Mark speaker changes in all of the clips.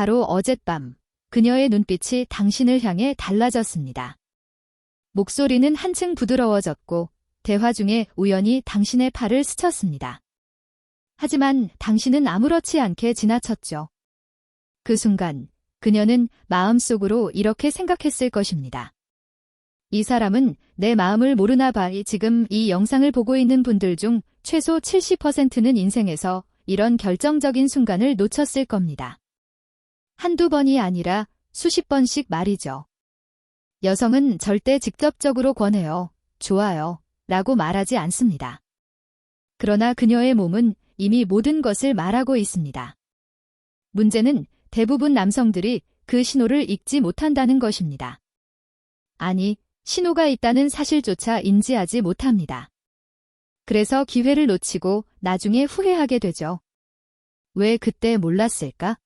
Speaker 1: 바로 어젯밤 그녀의 눈빛이 당신을 향해 달라졌습니다. 목소리는 한층 부드러워졌고 대화 중에 우연히 당신의 팔을 스쳤습니다. 하지만 당신은 아무렇지 않게 지나쳤죠. 그 순간 그녀는 마음속으로 이렇게 생각했을 것입니다. 이 사람은 내 마음을 모르나 봐. 지금 이 영상을 보고 있는 분들 중 최소 70%는 인생에서 이런 결정적인 순간을 놓쳤을 겁니다. 한두 번이 아니라 수십 번씩 말이죠. 여성은 절대 직접적으로 권해요, 좋아요, 라고 말하지 않습니다. 그러나 그녀의 몸은 이미 모든 것을 말하고 있습니다. 문제는 대부분 남성들이 그 신호를 읽지 못한다는 것입니다. 아니, 신호가 있다는 사실조차 인지하지 못합니다. 그래서 기회를 놓치고 나중에 후회하게 되죠. 왜 그때 몰랐을까?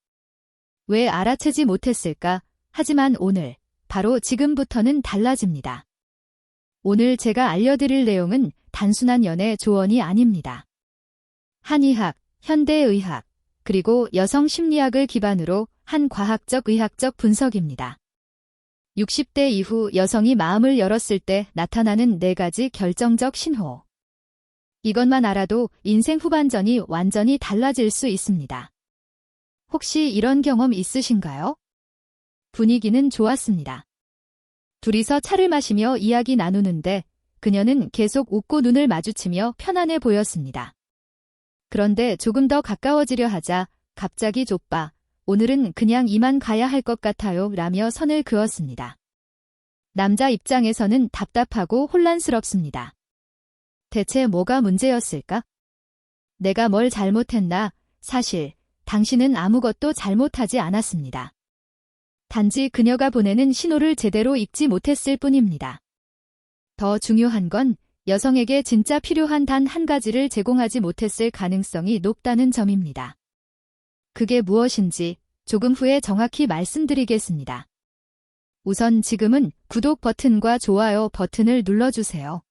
Speaker 1: 왜 알아채지 못했을까? 하지만 오늘, 바로 지금부터는 달라집니다. 오늘 제가 알려드릴 내용은 단순한 연애 조언이 아닙니다. 한의학, 현대의학, 그리고 여성 심리학을 기반으로 한 과학적 의학적 분석입니다. 60대 이후 여성이 마음을 열었을 때 나타나는 4가지 결정적 신호. 이것만 알아도 인생 후반전이 완전히 달라질 수 있습니다. 혹시 이런 경험 있으신가요? 분위기는 좋았습니다. 둘이서 차를 마시며 이야기 나누는데 그녀는 계속 웃고 눈을 마주치며 편안해 보였습니다. 그런데 조금 더 가까워지려 하자 갑자기 좁빠, 오늘은 그냥 이만 가야 할 것 같아요 라며 선을 그었습니다. 남자 입장에서는 답답하고 혼란스럽습니다. 대체 뭐가 문제였을까? 내가 뭘 잘못했나? 사실 당신은 아무것도 잘못하지 않았습니다. 단지 그녀가 보내는 신호를 제대로 읽지 못했을 뿐입니다. 더 중요한 건 여성에게 진짜 필요한 단 한 가지를 제공하지 못했을 가능성이 높다는 점입니다. 그게 무엇인지 조금 후에 정확히 말씀드리겠습니다. 우선 지금은 구독 버튼과 좋아요 버튼을 눌러주세요.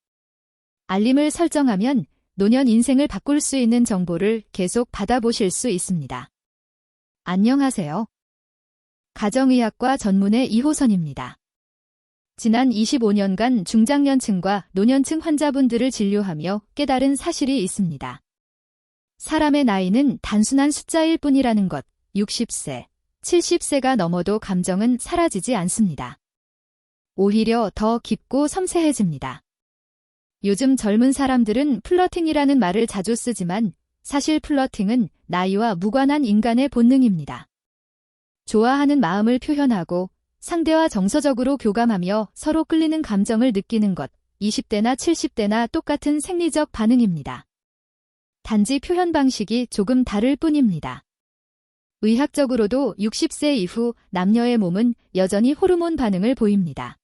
Speaker 1: 알림을 설정하면 노년 인생을 바꿀 수 있는 정보를 계속 받아보실 수 있습니다. 안녕하세요. 가정의학과 전문의 이호선입니다. 지난 25년간 중장년층과 노년층 환자분들을 진료하며 깨달은 사실이 있습니다. 사람의 나이는 단순한 숫자일 뿐이라는 것, 60세, 70세가 넘어도 감정은 사라지지 않습니다. 오히려 더 깊고 섬세해집니다. 요즘 젊은 사람들은 플러팅이라는 말을 자주 쓰지만 사실 플러팅은 나이와 무관한 인간의 본능입니다. 좋아하는 마음을 표현하고 상대와 정서적으로 교감하며 서로 끌리는 감정을 느끼는 것, 20대나 70대나 똑같은 생리적 반응입니다. 단지 표현 방식이 조금 다를 뿐입니다. 의학적으로도 60세 이후 남녀의 몸은 여전히 호르몬 반응을 보입니다.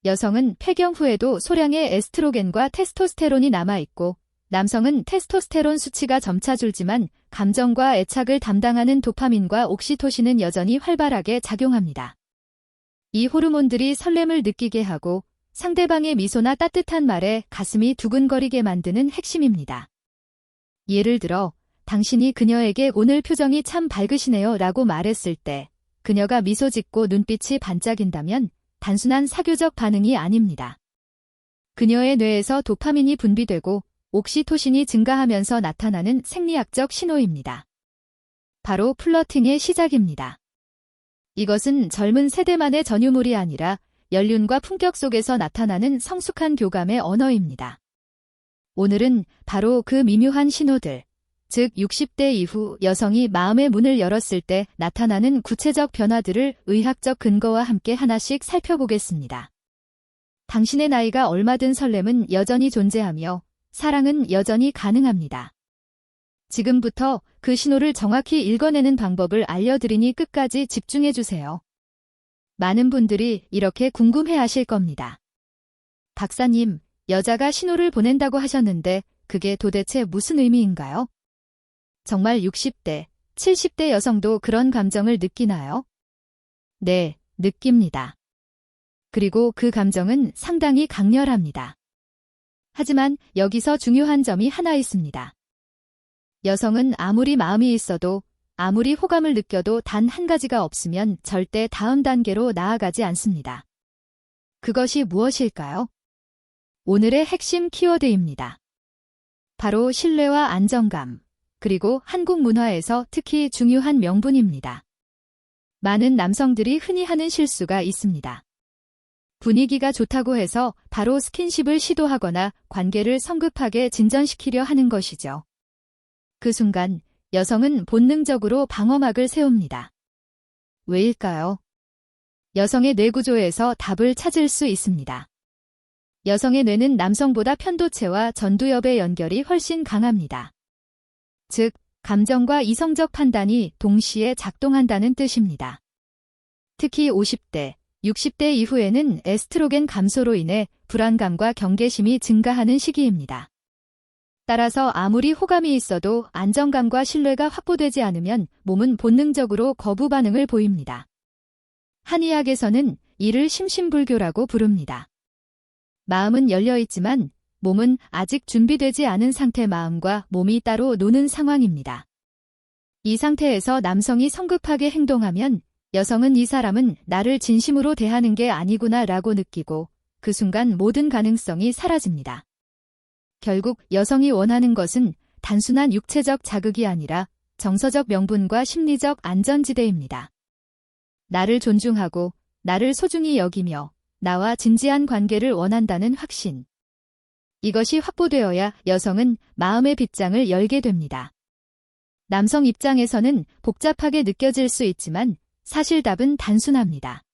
Speaker 1: 여성은 폐경 후에도 소량의 에스트로겐과 테스토스테론이 남아있고 남성은 테스토스테론 수치가 점차 줄지만 감정과 애착을 담당하는 도파민과 옥시토신은 여전히 활발하게 작용합니다. 이 호르몬들이 설렘을 느끼게 하고 상대방의 미소나 따뜻한 말에 가슴이 두근거리게 만드는 핵심입니다. 예를 들어 당신이 그녀에게 오늘 표정이 참 밝으시네요 라고 말했을 때 그녀가 미소 짓고 눈빛이 반짝인다면 단순한 사교적 반응이 아닙니다. 그녀의 뇌에서 도파민이 분비되고 옥시토신이 증가하면서 나타나는 생리학적 신호입니다. 바로 플러팅의 시작입니다. 이것은 젊은 세대만의 전유물이 아니라 연륜과 품격 속에서 나타나는 성숙한 교감의 언어입니다. 오늘은 바로 그 미묘한 신호들, 즉 60대 이후 여성이 마음의 문을 열었을 때 나타나는 구체적 변화들을 의학적 근거와 함께 하나씩 살펴보겠습니다. 당신의 나이가 얼마든 설렘은 여전히 존재하며 사랑은 여전히 가능합니다. 지금부터 그 신호를 정확히 읽어내는 방법을 알려드리니 끝까지 집중해주세요. 많은 분들이 이렇게 궁금해하실 겁니다. 박사님, 여자가 신호를 보낸다고 하셨는데 그게 도대체 무슨 의미인가요? 정말 60대, 70대 여성도 그런 감정을 느끼나요? 네, 느낍니다. 그리고 그 감정은 상당히 강렬합니다. 하지만 여기서 중요한 점이 하나 있습니다. 여성은 아무리 마음이 있어도 아무리 호감을 느껴도 단 한 가지가 없으면 절대 다음 단계로 나아가지 않습니다. 그것이 무엇일까요? 오늘의 핵심 키워드입니다. 바로 신뢰와 안정감, 그리고 한국 문화에서 특히 중요한 명분입니다. 많은 남성들이 흔히 하는 실수가 있습니다. 분위기가 좋다고 해서 바로 스킨십을 시도하거나 관계를 성급하게 진전시키려 하는 것이죠. 그 순간 여성은 본능적으로 방어막을 세웁니다. 왜일까요? 여성의 뇌구조에서 답을 찾을 수 있습니다. 여성의 뇌는 남성보다 편도체와 전두엽의 연결이 훨씬 강합니다. 즉, 감정과 이성적 판단이 동시에 작동한다는 뜻입니다. 특히 50대, 60대 이후에는 에스트로겐 감소로 인해 불안감과 경계심이 증가하는 시기입니다. 따라서 아무리 호감이 있어도 안정감과 신뢰가 확보되지 않으면 몸은 본능적으로 거부 반응을 보입니다. 한의학에서는 이를 심신불교라고 부릅니다. 마음은 열려있지만 몸은 아직 준비되지 않은 상태, 마음과 몸이 따로 노는 상황입니다. 이 상태에서 남성이 성급하게 행동하면 여성은 이 사람은 나를 진심으로 대하는 게 아니구나 라고 느끼고 그 순간 모든 가능성이 사라집니다. 결국 여성이 원하는 것은 단순한 육체적 자극이 아니라 정서적 명분과 심리적 안전지대입니다. 나를 존중하고 나를 소중히 여기며 나와 진지한 관계를 원한다는 확신. 이것이 확보되어야 여성은 마음의 빗장을 열게 됩니다. 남성 입장에서는 복잡하게 느껴질 수 있지만 사실 답은 단순합니다.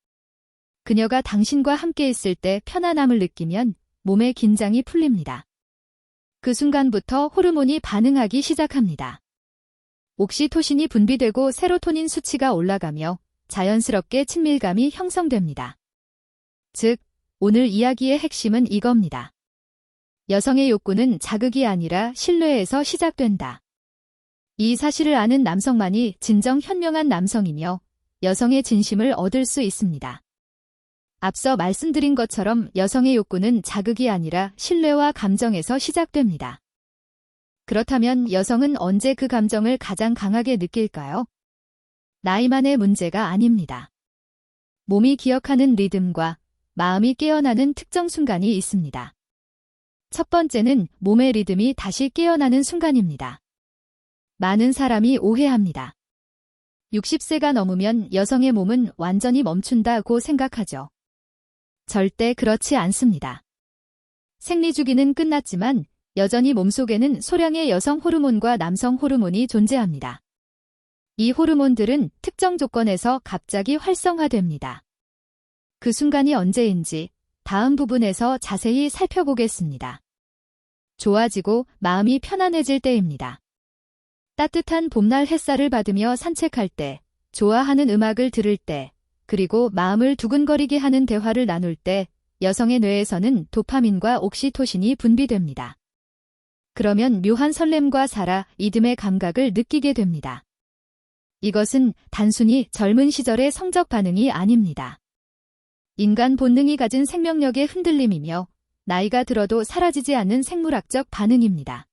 Speaker 1: 그녀가 당신과 함께 있을 때 편안함을 느끼면 몸의 긴장이 풀립니다. 그 순간부터 호르몬이 반응하기 시작합니다. 옥시토신이 분비되고 세로토닌 수치가 올라가며 자연스럽게 친밀감이 형성됩니다. 즉, 오늘 이야기의 핵심은 이겁니다. 여성의 욕구는 자극이 아니라 신뢰에서 시작된다. 이 사실을 아는 남성만이 진정 현명한 남성이며 여성의 진심을 얻을 수 있습니다. 앞서 말씀드린 것처럼 여성의 욕구는 자극이 아니라 신뢰와 감정에서 시작됩니다. 그렇다면 여성은 언제 그 감정을 가장 강하게 느낄까요? 나이만의 문제가 아닙니다. 몸이 기억하는 리듬과 마음이 깨어나는 특정 순간이 있습니다. 첫 번째는 몸의 리듬이 다시 깨어나는 순간입니다. 많은 사람이 오해합니다. 60세가 넘으면 여성의 몸은 완전히 멈춘다고 생각하죠. 절대 그렇지 않습니다. 생리주기는 끝났지만 여전히 몸속에는 소량의 여성 호르몬과 남성 호르몬이 존재합니다. 이 호르몬들은 특정 조건에서 갑자기 활성화됩니다. 그 순간이 언제인지 다음 부분에서 자세히 살펴보겠습니다. 좋아지고 마음이 편안해질 때입니다. 따뜻한 봄날 햇살을 받으며 산책할 때, 좋아하는 음악을 들을 때, 그리고 마음을 두근거리게 하는 대화를 나눌 때 여성의 뇌에서는 도파민과 옥시토신이 분비됩니다. 그러면 묘한 설렘과 살아 이듬의 감각을 느끼게 됩니다. 이것은 단순히 젊은 시절의 성적 반응이 아닙니다. 인간 본능이 가진 생명력의 흔들림이며 나이가 들어도 사라지지 않는 생물학적 반응입니다.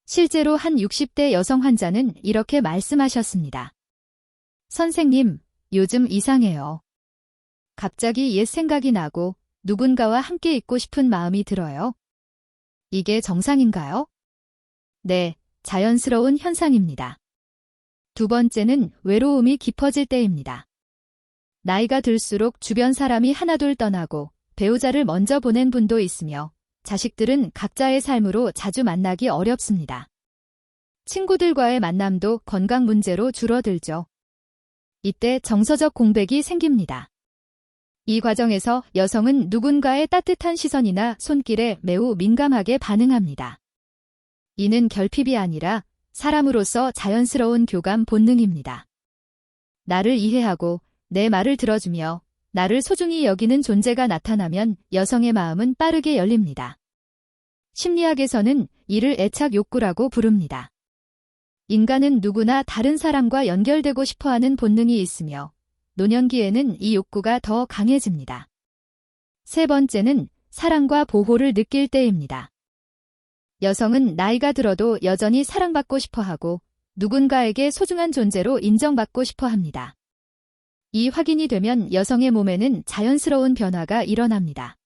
Speaker 1: 실제로 한 60대 여성 환자는 이렇게 말씀하셨습니다. 선생님, 요즘 이상해요. 갑자기 옛 생각이 나고 누군가와 함께 있고 싶은 마음이 들어요. 이게 정상인가요? 네, 자연스러운 현상입니다. 두 번째는 외로움이 깊어질 때입니다. 나이가 들수록 주변 사람이 하나둘 떠나고 배우자를 먼저 보낸 분도 있으며 자식들은 각자의 삶으로 자주 만나기 어렵습니다. 친구들과의 만남도 건강 문제로 줄어들죠. 이때 정서적 공백이 생깁니다. 이 과정에서 여성은 누군가의 따뜻한 시선이나 손길에 매우 민감하게 반응합니다. 이는 결핍이 아니라 사람으로서 자연스러운 교감 본능입니다. 나를 이해하고 내 말을 들어주며 나를 소중히 여기는 존재가 나타나면 여성의 마음은 빠르게 열립니다. 심리학에서는 이를 애착 욕구라고 부릅니다. 인간은 누구나 다른 사람과 연결되고 싶어하는 본능이 있으며 노년기에는 이 욕구가 더 강해집니다. 세 번째는 사랑과 보호를 느낄 때입니다. 여성은 나이가 들어도 여전히 사랑받고 싶어하고 누군가에게 소중한 존재로 인정받고 싶어 합니다. 이 확인이 되면 여성의 몸에는 자연스러운 변화가 일어납니다.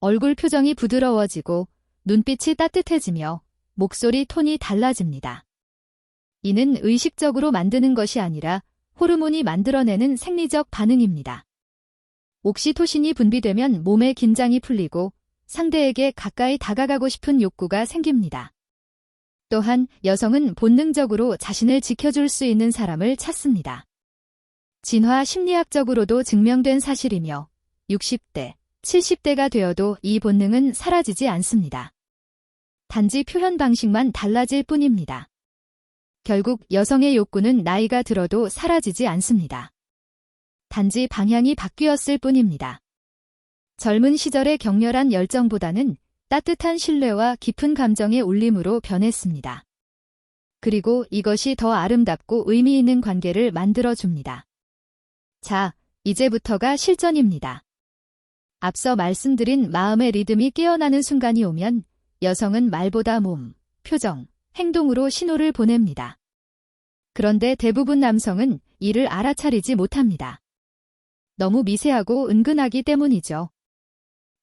Speaker 1: 얼굴 표정이 부드러워지고 눈빛이 따뜻해지며 목소리 톤이 달라집니다. 이는 의식적으로 만드는 것이 아니라 호르몬이 만들어내는 생리적 반응입니다. 옥시토신이 분비되면 몸의 긴장이 풀리고 상대에게 가까이 다가가고 싶은 욕구가 생깁니다. 또한 여성은 본능적으로 자신을 지켜줄 수 있는 사람을 찾습니다. 진화 심리학적으로도 증명된 사실이며 60대, 70대가 되어도 이 본능은 사라지지 않습니다. 단지 표현 방식만 달라질 뿐입니다. 결국 여성의 욕구는 나이가 들어도 사라지지 않습니다. 단지 방향이 바뀌었을 뿐입니다. 젊은 시절의 격렬한 열정보다는 따뜻한 신뢰와 깊은 감정의 울림으로 변했습니다. 그리고 이것이 더 아름답고 의미 있는 관계를 만들어줍니다. 자, 이제부터가 실전입니다. 앞서 말씀드린 마음의 리듬이 깨어나는 순간이 오면 여성은 말보다 몸, 표정, 행동으로 신호를 보냅니다. 그런데 대부분 남성은 이를 알아차리지 못합니다. 너무 미세하고 은근하기 때문이죠.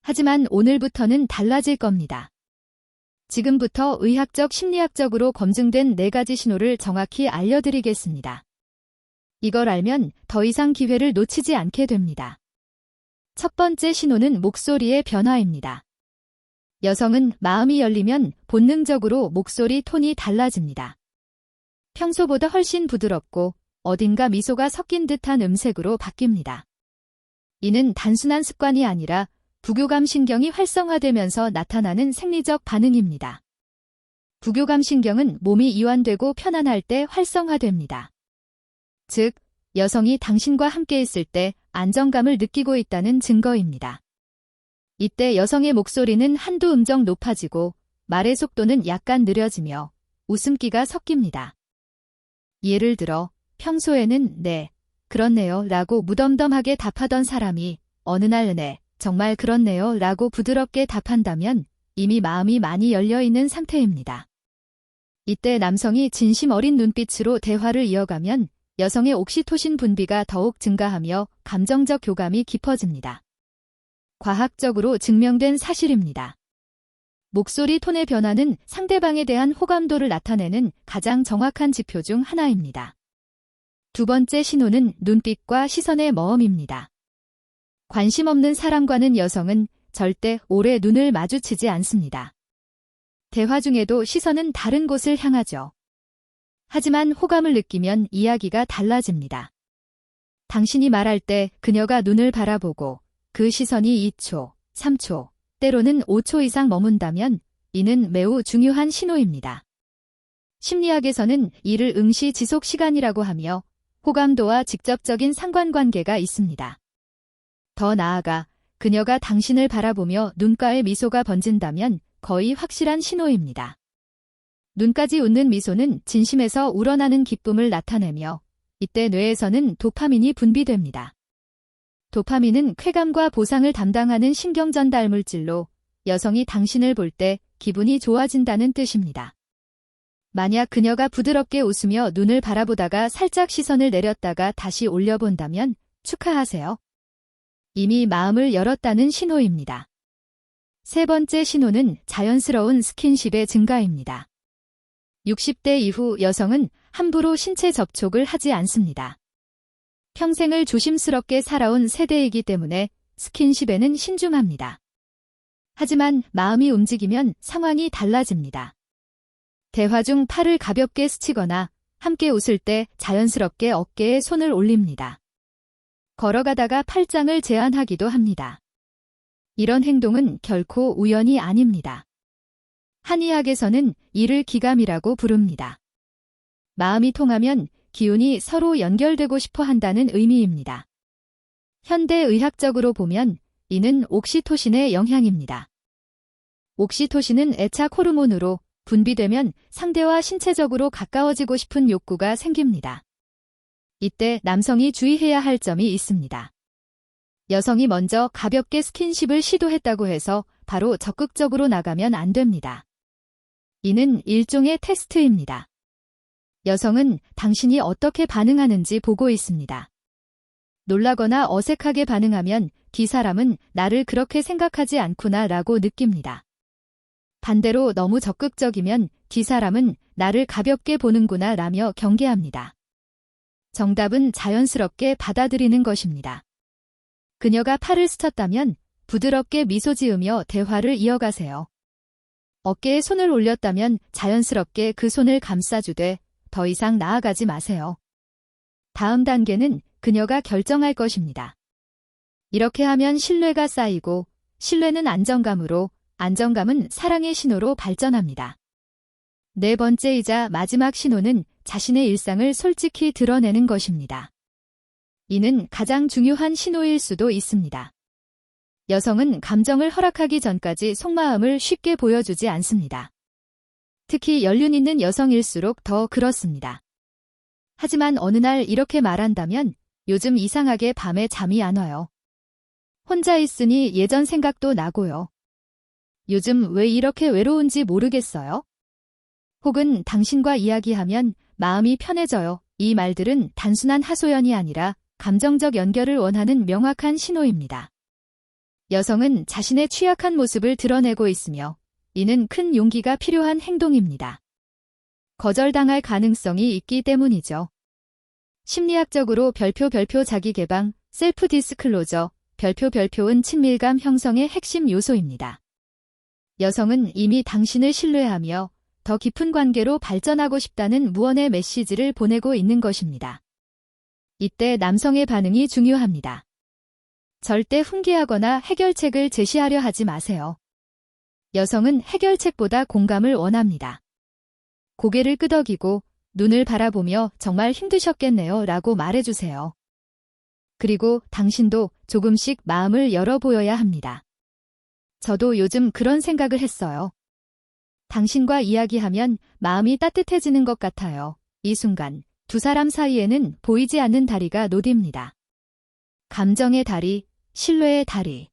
Speaker 1: 하지만 오늘부터는 달라질 겁니다. 지금부터 의학적 심리학적으로 검증된 4가지 신호를 정확히 알려드리겠습니다. 이걸 알면 더 이상 기회를 놓치지 않게 됩니다. 첫 번째 신호는 목소리의 변화입니다. 여성은 마음이 열리면 본능적으로 목소리 톤이 달라집니다. 평소보다 훨씬 부드럽고 어딘가 미소가 섞인 듯한 음색으로 바뀝니다. 이는 단순한 습관이 아니라 부교감 신경이 활성화되면서 나타나는 생리적 반응입니다. 부교감 신경은 몸이 이완되고 편안할 때 활성화됩니다. 즉, 여성이 당신과 함께 있을 때 안정감을 느끼고 있다는 증거입니다. 이때 여성의 목소리는 한두 음정 높아지고 말의 속도는 약간 느려지며 웃음기가 섞입니다. 예를 들어 평소에는 네, 그렇네요 라고 무덤덤하게 답하던 사람이 어느 날 네, 정말 그렇네요 라고 부드럽게 답한다면 이미 마음이 많이 열려있는 상태입니다. 이때 남성이 진심 어린 눈빛으로 대화를 이어가면 여성의 옥시토신 분비가 더욱 증가하며 감정적 교감이 깊어집니다. 과학적으로 증명된 사실입니다. 목소리 톤의 변화는 상대방에 대한 호감도를 나타내는 가장 정확한 지표 중 하나입니다. 두 번째 신호는 눈빛과 시선의 머음입니다. 관심 없는 사람과는 여성은 절대 오래 눈을 마주치지 않습니다. 대화 중에도 시선은 다른 곳을 향하죠. 하지만 호감을 느끼면 이야기가 달라집니다. 당신이 말할 때 그녀가 눈을 바라보고 그 시선이 2초, 3초, 때로는 5초 이상 머문다면 이는 매우 중요한 신호입니다. 심리학에서는 이를 응시 지속 시간이라고 하며 호감도와 직접적인 상관관계가 있습니다. 더 나아가 그녀가 당신을 바라보며 눈가에 미소가 번진다면 거의 확실한 신호입니다. 눈까지 웃는 미소는 진심에서 우러나는 기쁨을 나타내며 이때 뇌에서는 도파민이 분비됩니다. 도파민은 쾌감과 보상을 담당하는 신경전달 물질로 여성이 당신을 볼 때 기분이 좋아진다는 뜻입니다. 만약 그녀가 부드럽게 웃으며 눈을 바라보다가 살짝 시선을 내렸다가 다시 올려본다면 축하하세요. 이미 마음을 열었다는 신호입니다. 세 번째 신호는 자연스러운 스킨십의 증가입니다. 60대 이후 여성은 함부로 신체 접촉을 하지 않습니다. 평생을 조심스럽게 살아온 세대이기 때문에 스킨십에는 신중합니다. 하지만 마음이 움직이면 상황이 달라집니다. 대화 중 팔을 가볍게 스치거나 함께 웃을 때 자연스럽게 어깨에 손을 올립니다. 걸어가다가 팔짱을 제안하기도 합니다. 이런 행동은 결코 우연이 아닙니다. 한의학에서는 이를 기감이라고 부릅니다. 마음이 통하면 기운이 서로 연결되고 싶어 한다는 의미입니다. 현대의학적으로 보면 이는 옥시토신의 영향입니다. 옥시토신은 애착 호르몬으로 분비되면 상대와 신체적으로 가까워지고 싶은 욕구가 생깁니다. 이때 남성이 주의해야 할 점이 있습니다. 여성이 먼저 가볍게 스킨십을 시도했다고 해서 바로 적극적으로 나가면 안 됩니다. 이는 일종의 테스트입니다. 여성은 당신이 어떻게 반응하는지 보고 있습니다. 놀라거나 어색하게 반응하면 D 사람은 나를 그렇게 생각하지 않구나 라고 느낍니다. 반대로 너무 적극적이면 D 사람은 나를 가볍게 보는구나 라며 경계합니다. 정답은 자연스럽게 받아들이는 것입니다. 그녀가 팔을 스쳤다면 부드럽게 미소 지으며 대화를 이어가세요. 어깨에 손을 올렸다면 자연스럽게 그 손을 감싸주되 더 이상 나아가지 마세요. 다음 단계는 그녀가 결정할 것입니다. 이렇게 하면 신뢰가 쌓이고 신뢰는 안정감으로, 안정감은 사랑의 신호로 발전합니다. 네 번째이자 마지막 신호는 자신의 일상을 솔직히 드러내는 것입니다. 이는 가장 중요한 신호일 수도 있습니다. 여성은 감정을 허락하기 전까지 속마음을 쉽게 보여주지 않습니다. 특히 연륜 있는 여성일수록 더 그렇습니다. 하지만 어느 날 이렇게 말한다면 요즘 이상하게 밤에 잠이 안 와요. 혼자 있으니 예전 생각도 나고요. 요즘 왜 이렇게 외로운지 모르겠어요. 혹은 당신과 이야기하면 마음이 편해져요. 이 말들은 단순한 하소연이 아니라 감정적 연결을 원하는 명확한 신호입니다. 여성은 자신의 취약한 모습을 드러내고 있으며 이는 큰 용기가 필요한 행동입니다. 거절당할 가능성이 있기 때문이죠. 심리학적으로 별표 자기개방, 셀프 디스클로저, 별표은 친밀감 형성의 핵심 요소입니다. 여성은 이미 당신을 신뢰하며 더 깊은 관계로 발전하고 싶다는 무언의 메시지를 보내고 있는 것입니다. 이때 남성의 반응이 중요합니다. 절대 훈계하거나 해결책을 제시하려 하지 마세요. 여성은 해결책보다 공감을 원합니다. 고개를 끄덕이고 눈을 바라보며 정말 힘드셨겠네요 라고 말해주세요. 그리고 당신도 조금씩 마음을 열어 보여야 합니다. 저도 요즘 그런 생각을 했어요. 당신과 이야기하면 마음이 따뜻해지는 것 같아요. 이 순간 두 사람 사이에는 보이지 않는 다리가 노딥니다. 감정의 다리, 신뢰의 다리.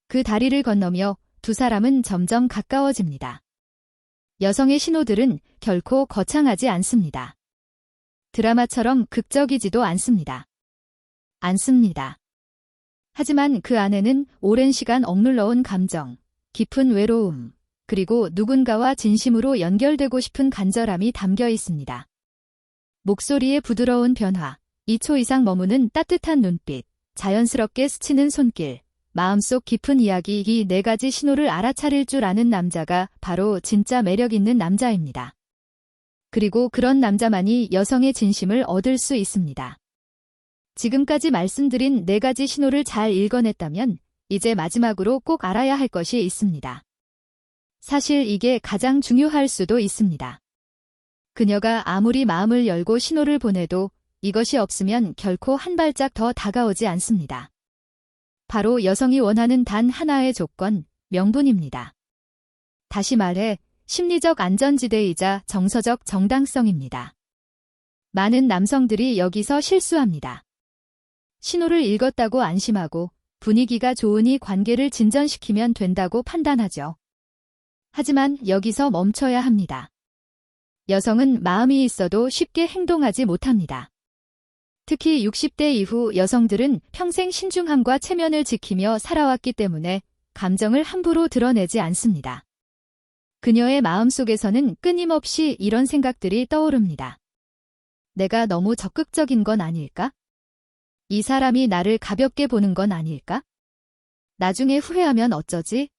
Speaker 1: 그 다리를 건너며 두 사람은 점점 가까워집니다. 여성의 신호들은 결코 거창하지 않습니다. 드라마처럼 극적이지도 않습니다. 하지만 그 안에는 오랜 시간 억눌러온 감정, 깊은 외로움, 그리고 누군가와 진심으로 연결되고 싶은 간절함이 담겨 있습니다. 목소리의 부드러운 변화, 2초 이상 머무는 따뜻한 눈빛, 자연스럽게 스치는 손길, 마음속 깊은 이야기, 이 네 가지 신호를 알아차릴 줄 아는 남자가 바로 진짜 매력 있는 남자입니다. 그리고 그런 남자만이 여성의 진심을 얻을 수 있습니다. 지금까지 말씀드린 네 가지 신호를 잘 읽어냈다면 이제 마지막으로 꼭 알아야 할 것이 있습니다. 사실 이게 가장 중요할 수도 있습니다. 그녀가 아무리 마음을 열고 신호를 보내도 이것이 없으면 결코 한 발짝 더 다가오지 않습니다. 바로 여성이 원하는 단 하나의 조건, 명분입니다. 다시 말해 심리적 안전지대이자 정서적 정당성입니다. 많은 남성들이 여기서 실수합니다. 신호를 읽었다고 안심하고 분위기가 좋으니 관계를 진전시키면 된다고 판단하죠. 하지만 여기서 멈춰야 합니다. 여성은 마음이 있어도 쉽게 행동하지 못합니다. 특히 60대 이후 여성들은 평생 신중함과 체면을 지키며 살아왔기 때문에 감정을 함부로 드러내지 않습니다. 그녀의 마음속에서는 끊임없이 이런 생각들이 떠오릅니다. 내가 너무 적극적인 건 아닐까? 이 사람이 나를 가볍게 보는 건 아닐까? 나중에 후회하면 어쩌지?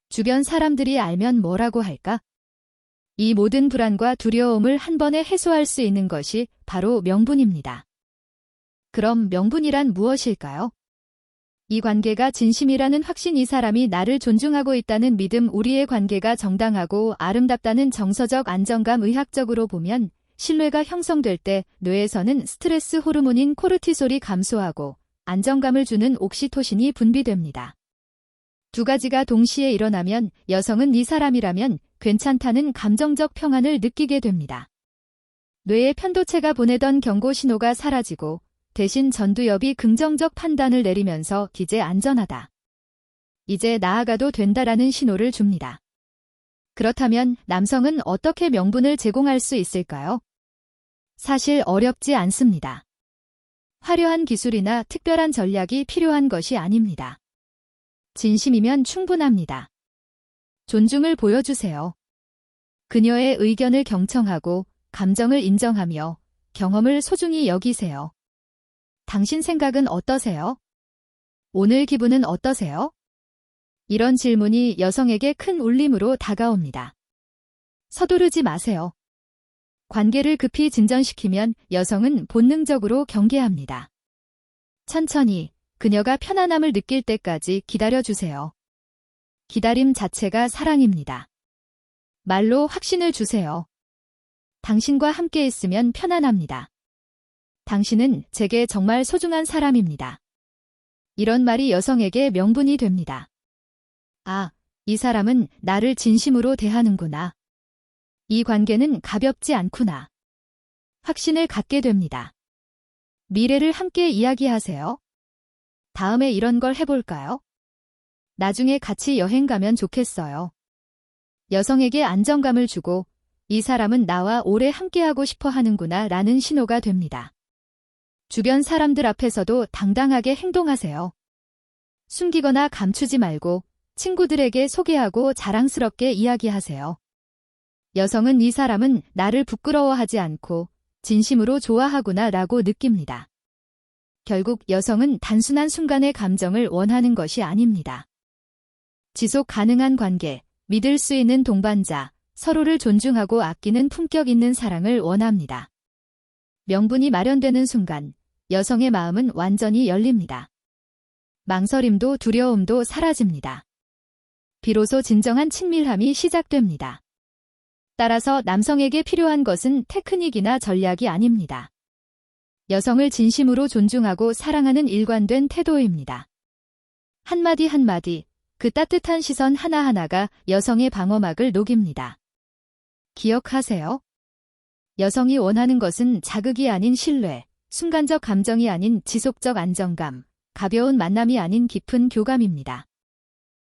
Speaker 1: 주변 사람들이 알면 뭐라고 할까? 이 모든 불안과 두려움을 한 번에 해소할 수 있는 것이 바로 명분입니다. 그럼 명분이란 무엇일까요? 이 관계가 진심이라는 확신, 이 사람이 나를 존중하고 있다는 믿음, 우리의 관계가 정당하고 아름답다는 정서적 안정감. 의학적으로 보면 신뢰가 형성될 때 뇌에서는 스트레스 호르몬인 코르티솔이 감소하고 안정감을 주는 옥시토신이 분비됩니다. 두 가지가 동시에 일어나면 여성은 이 사람이라면 괜찮다는 감정적 평안을 느끼게 됩니다. 뇌의 편도체가 보내던 경고 신호가 사라지고 대신 전두엽이 긍정적 판단을 내리면서 이제 안전하다. 이제 나아가도 된다라는 신호를 줍니다. 그렇다면 남성은 어떻게 명분을 제공할 수 있을까요? 사실 어렵지 않습니다. 화려한 기술이나 특별한 전략이 필요한 것이 아닙니다. 진심이면 충분합니다. 존중을 보여주세요. 그녀의 의견을 경청하고 감정을 인정하며 경험을 소중히 여기세요. 당신 생각은 어떠세요? 오늘 기분은 어떠세요? 이런 질문이 여성에게 큰 울림으로 다가옵니다. 서두르지 마세요. 관계를 급히 진전시키면 여성은 본능적으로 경계합니다. 천천히 그녀가 편안함을 느낄 때까지 기다려주세요. 기다림 자체가 사랑입니다. 말로 확신을 주세요. 당신과 함께 있으면 편안합니다. 당신은 제게 정말 소중한 사람입니다. 이런 말이 여성에게 명분이 됩니다. 아, 이 사람은 나를 진심으로 대하는구나. 이 관계는 가볍지 않구나. 확신을 갖게 됩니다. 미래를 함께 이야기하세요. 다음에 이런 걸 해볼까요? 나중에 같이 여행 가면 좋겠어요. 여성에게 안정감을 주고 이 사람은 나와 오래 함께하고 싶어 하는구나 라는 신호가 됩니다. 주변 사람들 앞에서도 당당하게 행동하세요. 숨기거나 감추지 말고 친구들에게 소개하고 자랑스럽게 이야기하세요. 여성은 이 사람은 나를 부끄러워하지 않고 진심으로 좋아하구나 라고 느낍니다. 결국 여성은 단순한 순간의 감정을 원하는 것이 아닙니다. 지속 가능한 관계, 믿을 수 있는 동반자, 서로를 존중하고 아끼는 품격 있는 사랑을 원합니다. 명분이 마련되는 순간 여성의 마음은 완전히 열립니다. 망설임도 두려움도 사라집니다. 비로소 진정한 친밀함이 시작됩니다. 따라서 남성에게 필요한 것은 테크닉이나 전략이 아닙니다. 여성을 진심으로 존중하고 사랑하는 일관된 태도입니다. 한마디 한마디, 그 따뜻한 시선 하나하나가 여성의 방어막을 녹입니다. 기억하세요. 여성이 원하는 것은 자극이 아닌 신뢰, 순간적 감정이 아닌 지속적 안정감, 가벼운 만남이 아닌 깊은 교감입니다.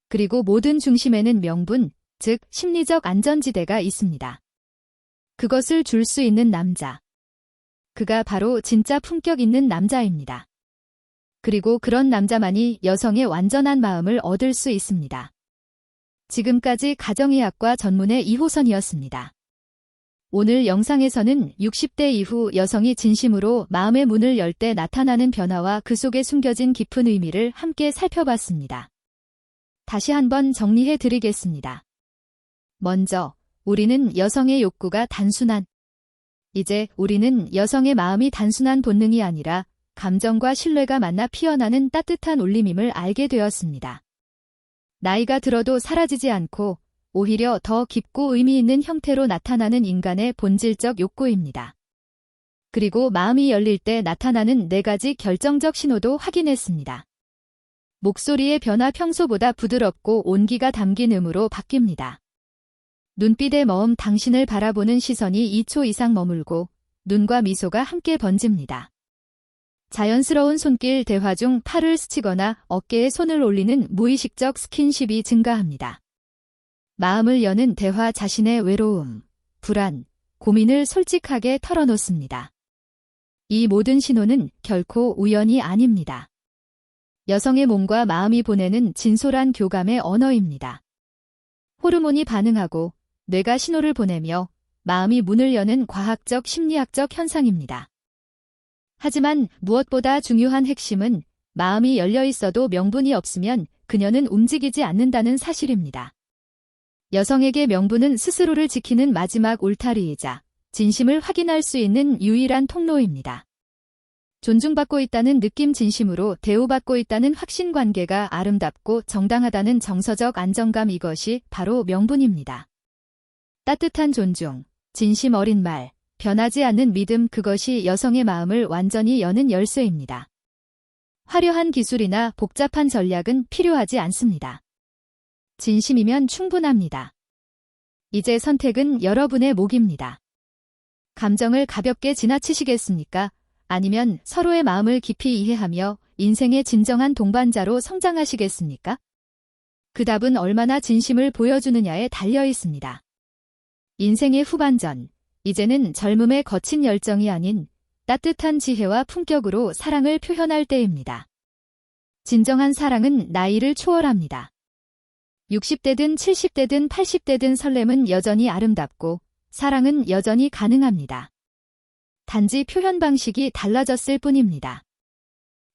Speaker 1: 그리고 모든 중심에는 명분, 즉 심리적 안전지대가 있습니다. 그것을 줄 수 있는 남자. 그가 바로 진짜 품격 있는 남자입니다. 그리고 그런 남자만이 여성의 완전한 마음을 얻을 수 있습니다. 지금까지 가정의학과 전문의 이호선이었습니다. 오늘 영상에서는 60대 이후 여성이 진심으로 마음의 문을 열 때 나타나는 변화와 그 속에 숨겨진 깊은 의미를 함께 살펴봤습니다. 다시 한번 정리해 드리겠습니다. 먼저, 우리는 여성의 욕구가 단순한 이제 우리는 여성의 마음이 단순한 본능이 아니라 감정과 신뢰가 만나 피어나는 따뜻한 울림임을 알게 되었습니다. 나이가 들어도 사라지지 않고 오히려 더 깊고 의미 있는 형태로 나타나는 인간의 본질적 욕구입니다. 그리고 마음이 열릴 때 나타나는 4가지 결정적 신호도 확인했습니다. 목소리의 변화 평소보다 부드럽고 온기가 담긴 음으로 바뀝니다. 눈빛의 머음 당신을 바라보는 시선이 2초 이상 머물고 눈과 미소가 함께 번집니다. 자연스러운 손길 대화 중 팔을 스치거나 어깨에 손을 올리는 무의식적 스킨십이 증가합니다. 마음을 여는 대화 자신의 외로움, 불안, 고민을 솔직하게 털어놓습니다. 이 모든 신호는 결코 우연이 아닙니다. 여성의 몸과 마음이 보내는 진솔한 교감의 언어입니다. 호르몬이 반응하고 뇌가 신호를 보내며 마음이 문을 여는 과학적 심리학적 현상입니다. 하지만 무엇보다 중요한 핵심은 마음이 열려 있어도 명분이 없으면 그녀는 움직이지 않는다는 사실입니다. 여성에게 명분은 스스로를 지키는 마지막 울타리이자 진심을 확인할 수 있는 유일한 통로입니다. 존중받고 있다는 느낌, 진심으로 대우받고 있다는 확신, 관계가 아름답고 정당하다는 정서적 안정감, 이것이 바로 명분입니다. 따뜻한 존중, 진심 어린 말, 변하지 않는 믿음, 그것이 여성의 마음을 완전히 여는 열쇠입니다. 화려한 기술이나 복잡한 전략은 필요하지 않습니다. 진심이면 충분합니다. 이제 선택은 여러분의 몫입니다. 감정을 가볍게 지나치시겠습니까? 아니면 서로의 마음을 깊이 이해하며 인생의 진정한 동반자로 성장하시겠습니까? 그 답은 얼마나 진심을 보여주느냐에 달려 있습니다. 인생의 후반전, 이제는 젊음의 거친 열정이 아닌 따뜻한 지혜와 품격으로 사랑을 표현할 때입니다. 진정한 사랑은 나이를 초월합니다. 60대든 70대든 80대든 설렘은 여전히 아름답고 사랑은 여전히 가능합니다. 단지 표현 방식이 달라졌을 뿐입니다.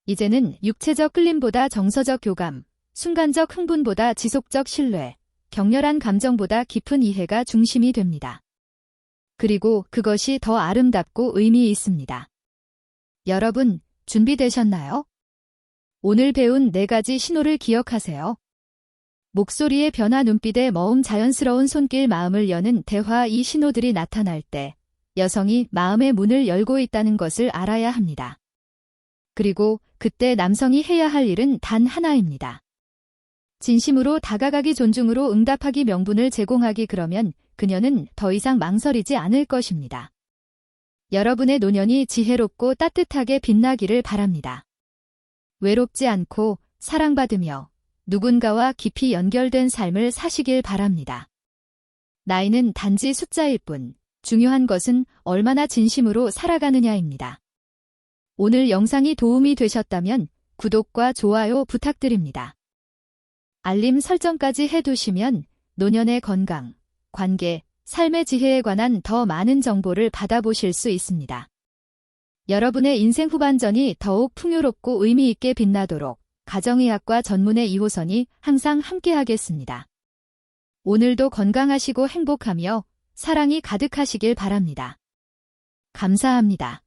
Speaker 1: 이제는 육체적 끌림보다 정서적 교감, 순간적 흥분보다 지속적 신뢰, 격렬한 감정보다 깊은 이해가 중심이 됩니다. 그리고 그것이 더 아름답고 의미 있습니다. 여러분, 준비되셨나요? 오늘 배운 4가지 신호를 기억하세요. 목소리의 변화, 눈빛의 머움, 자연스러운 손길, 마음을 여는 대화. 이 신호들이 나타날 때 여성이 마음의 문을 열고 있다는 것을 알아야 합니다. 그리고 그때 남성이 해야 할 일은 단 하나입니다. 진심으로 다가가기, 존중으로 응답하기, 명분을 제공하기. 그러면 그녀는 더 이상 망설이지 않을 것입니다. 여러분의 노년이 지혜롭고 따뜻하게 빛나기를 바랍니다. 외롭지 않고 사랑받으며 누군가와 깊이 연결된 삶을 사시길 바랍니다. 나이는 단지 숫자일 뿐, 중요한 것은 얼마나 진심으로 살아가느냐입니다. 오늘 영상이 도움이 되셨다면 구독과 좋아요 부탁드립니다. 알림 설정까지 해두시면 노년의 건강, 관계, 삶의 지혜에 관한 더 많은 정보를 받아보실 수 있습니다. 여러분의 인생 후반전이 더욱 풍요롭고 의미 있게 빛나도록 가정의학과 전문의 2호선이 항상 함께하겠습니다. 오늘도 건강하시고 행복하며 사랑이 가득하시길 바랍니다. 감사합니다.